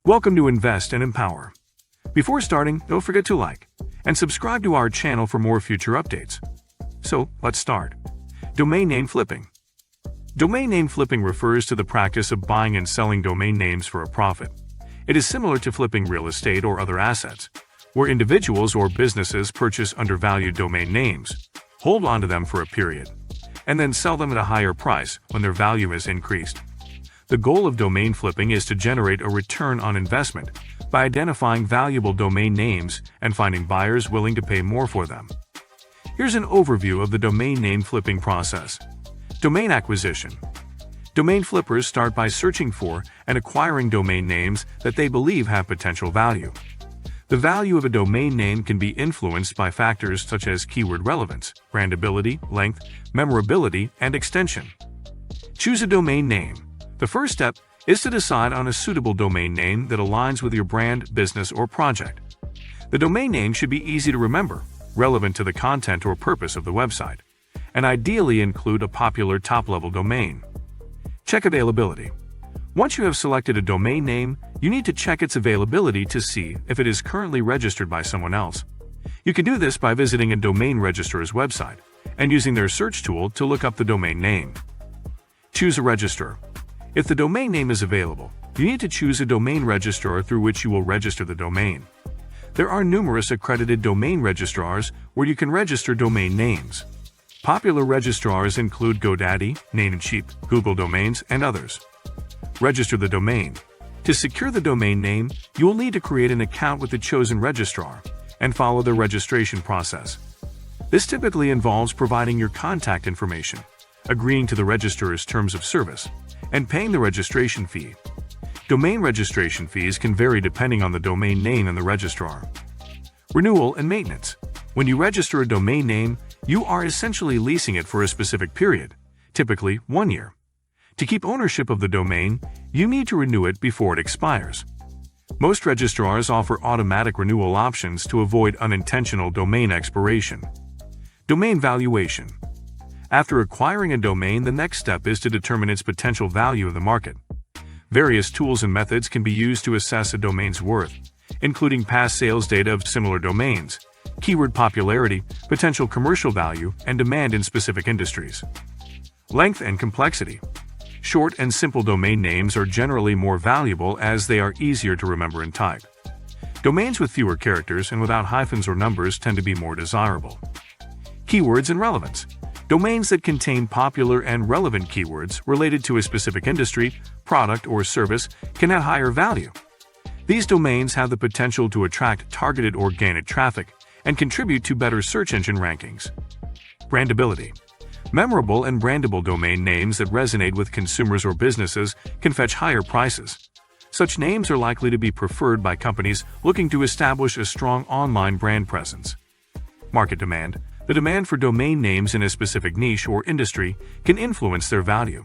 Welcome to Invest and Empower. Before starting, don't forget to like and subscribe to our channel for more future updates. So, let's start. Domain name flipping. Domain name flipping refers to the practice of buying and selling domain names for a profit. It is similar to flipping real estate or other assets, where individuals or businesses purchase undervalued domain names, hold onto them for a period, and then sell them at a higher price when their value has increased. The goal of domain flipping is to generate a return on investment by identifying valuable domain names and finding buyers willing to pay more for them. Here's an overview of the domain name flipping process. Domain acquisition. Domain flippers start by searching for and acquiring domain names that they believe have potential value. The value of a domain name can be influenced by factors such as keyword relevance, brandability, length, memorability, and extension. Choose a domain name. The first step is to decide on a suitable domain name that aligns with your brand, business, or project. The domain name should be easy to remember, relevant to the content or purpose of the website, and ideally include a popular top-level domain. Check availability. Once you have selected a domain name, you need to check its availability to see if it is currently registered by someone else. You can do this by visiting a domain registrar's website and using their search tool to look up the domain name. Choose a registrar. If the domain name is available, you need to choose a domain registrar through which you will register the domain. There are numerous accredited domain registrars where you can register domain names. Popular registrars include GoDaddy, Namecheap, Google Domains, and others. Register the domain. To secure the domain name, you will need to create an account with the chosen registrar and follow the registration process. This typically involves providing your contact information, agreeing to the registrar's terms of service, and paying the registration fee. Domain registration fees can vary depending on the domain name and the registrar. Renewal and maintenance. When you register a domain name, you are essentially leasing it for a specific period, typically 1 year. To keep ownership of the domain, you need to renew it before it expires. Most registrars offer automatic renewal options to avoid unintentional domain expiration. Domain valuation. After acquiring a domain, the next step is to determine its potential value in the market. Various tools and methods can be used to assess a domain's worth, including past sales data of similar domains, keyword popularity, potential commercial value, and demand in specific industries. Length and complexity. Short and simple domain names are generally more valuable as they are easier to remember and type. Domains with fewer characters and without hyphens or numbers tend to be more desirable. Keywords and relevance. Domains that contain popular and relevant keywords related to a specific industry, product, or service can have higher value. These domains have the potential to attract targeted organic traffic and contribute to better search engine rankings. Brandability. Memorable and brandable domain names that resonate with consumers or businesses can fetch higher prices. Such names are likely to be preferred by companies looking to establish a strong online brand presence. Market demand. The demand for domain names in a specific niche or industry can influence their value.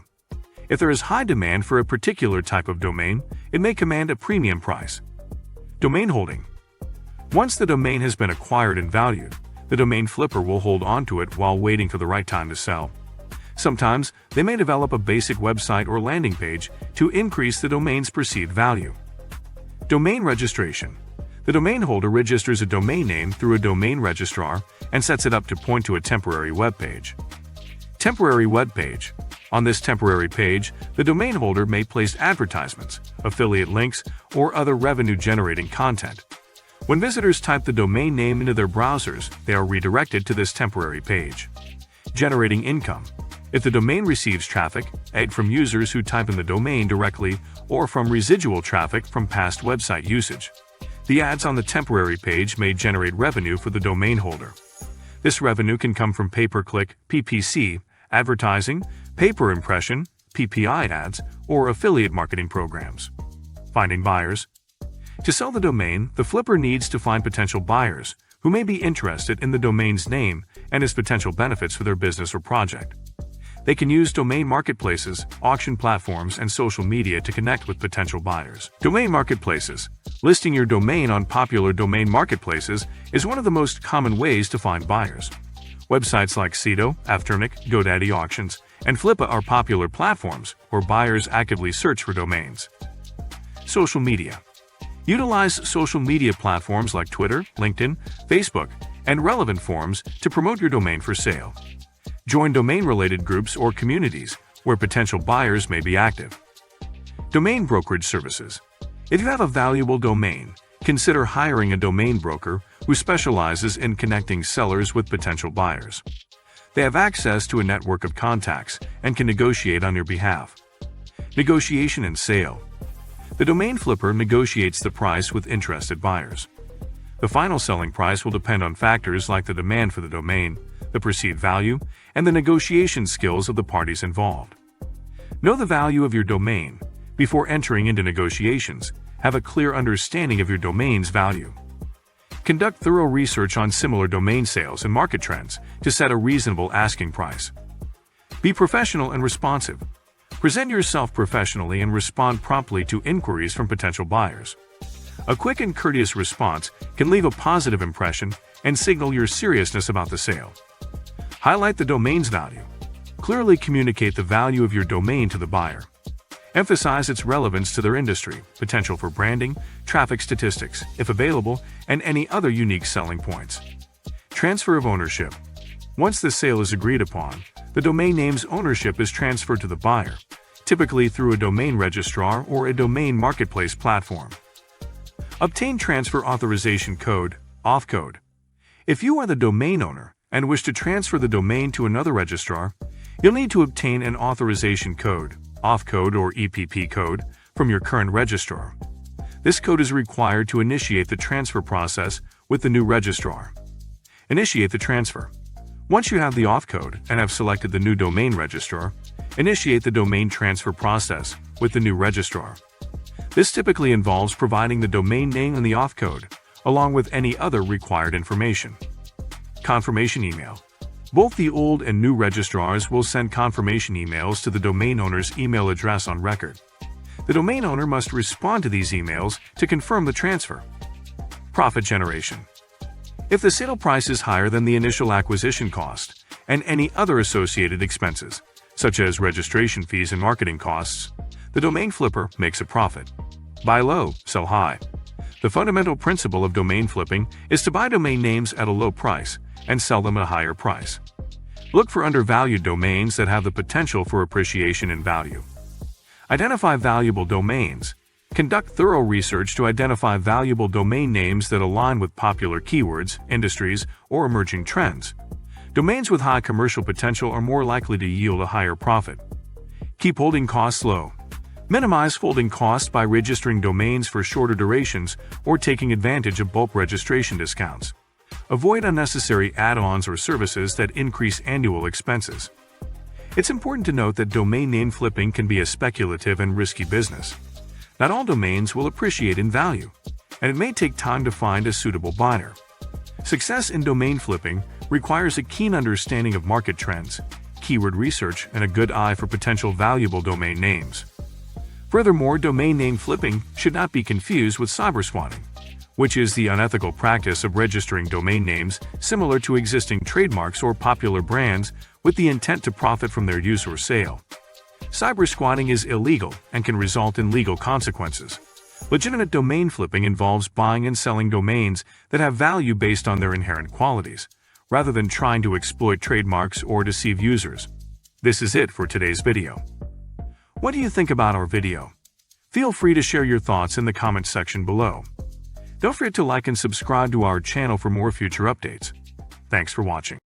If there is high demand for a particular type of domain, it may command a premium price. Domain holding. Once the domain has been acquired and valued, the domain flipper will hold onto it while waiting for the right time to sell. Sometimes, they may develop a basic website or landing page to increase the domain's perceived value. Domain registration. The domain holder registers a domain name through a domain registrar and sets it up to point to a temporary web page. Temporary web page. On this temporary page, the domain holder may place advertisements, affiliate links, or other revenue-generating content. When visitors type the domain name into their browsers, they are redirected to this temporary page. Generating income. If the domain receives traffic, either from users who type in the domain directly or from residual traffic from past website usage, the ads on the temporary page may generate revenue for the domain holder. This revenue can come from pay-per-click advertising, pay-per-impression (PPI) ads, or affiliate marketing programs. Finding buyers. To sell the domain, the flipper needs to find potential buyers who may be interested in the domain's name and its potential benefits for their business or project. They can use domain marketplaces, auction platforms, and social media to connect with potential buyers. Domain marketplaces. Listing your domain on popular domain marketplaces is one of the most common ways to find buyers. Websites like Sedo, Afternic, GoDaddy Auctions, and Flippa are popular platforms where buyers actively search for domains. Social media. Utilize social media platforms like Twitter, LinkedIn, Facebook, and relevant forums to promote your domain for sale. Join domain-related groups or communities where potential buyers may be active. Domain brokerage services. If you have a valuable domain, consider hiring a domain broker who specializes in connecting sellers with potential buyers. They have access to a network of contacts and can negotiate on your behalf. Negotiation and sale. The domain flipper negotiates the price with interested buyers. The final selling price will depend on factors like the demand for the domain, the perceived value, and the negotiation skills of the parties involved. Know the value of your domain before entering into negotiations. Have a clear understanding of your domain's value. Conduct thorough research on similar domain sales and market trends to set a reasonable asking price. Be professional and responsive. Present yourself professionally and respond promptly to inquiries from potential buyers. A quick and courteous response can leave a positive impression and signal your seriousness about the sale. Highlight the domain's value. Clearly communicate the value of your domain to the buyer. Emphasize its relevance to their industry, potential for branding, traffic statistics, if available, and any other unique selling points. Transfer of ownership. Once the sale is agreed upon, the domain name's ownership is transferred to the buyer, typically through a domain registrar or a domain marketplace platform. Obtain transfer authorization code, (OAF) code. If you are the domain owner and wish to transfer the domain to another registrar, you'll need to obtain an authorization code, (OAF) code or EPP code, from your current registrar. This code is required to initiate the transfer process with the new registrar. Initiate the transfer. Once you have the (OAF) code and have selected the new domain registrar, initiate the domain transfer process with the new registrar. This typically involves providing the domain name and the (OAF) code, along with any other required information. Confirmation email. Both the old and new registrars will send confirmation emails to the domain owner's email address on record. The domain owner must respond to these emails to confirm the transfer. Profit generation. If the sale price is higher than the initial acquisition cost and any other associated expenses, such as registration fees and marketing costs, the domain flipper makes a profit. Buy low, sell high. The fundamental principle of domain flipping is to buy domain names at a low price and sell them at a higher price. Look for undervalued domains that have the potential for appreciation in value. Identify valuable domains. Conduct thorough research to identify valuable domain names that align with popular keywords, industries, or emerging trends. Domains with high commercial potential are more likely to yield a higher profit. Keep holding costs low. Minimize holding costs by registering domains for shorter durations or taking advantage of bulk registration discounts. Avoid unnecessary add-ons or services that increase annual expenses. It's important to note that domain name flipping can be a speculative and risky business. Not all domains will appreciate in value, and it may take time to find a suitable buyer. Success in domain flipping requires a keen understanding of market trends, keyword research, and a good eye for potential valuable domain names. Furthermore, domain name flipping should not be confused with cybersquatting, which is the unethical practice of registering domain names similar to existing trademarks or popular brands with the intent to profit from their use or sale. Cybersquatting is illegal and can result in legal consequences. Legitimate domain flipping involves buying and selling domains that have value based on their inherent qualities, rather than trying to exploit trademarks or deceive users. This is it for today's video. What do you think about our video? Feel free to share your thoughts in the comment section below. Don't forget to like and subscribe to our channel for more future updates. Thanks for watching.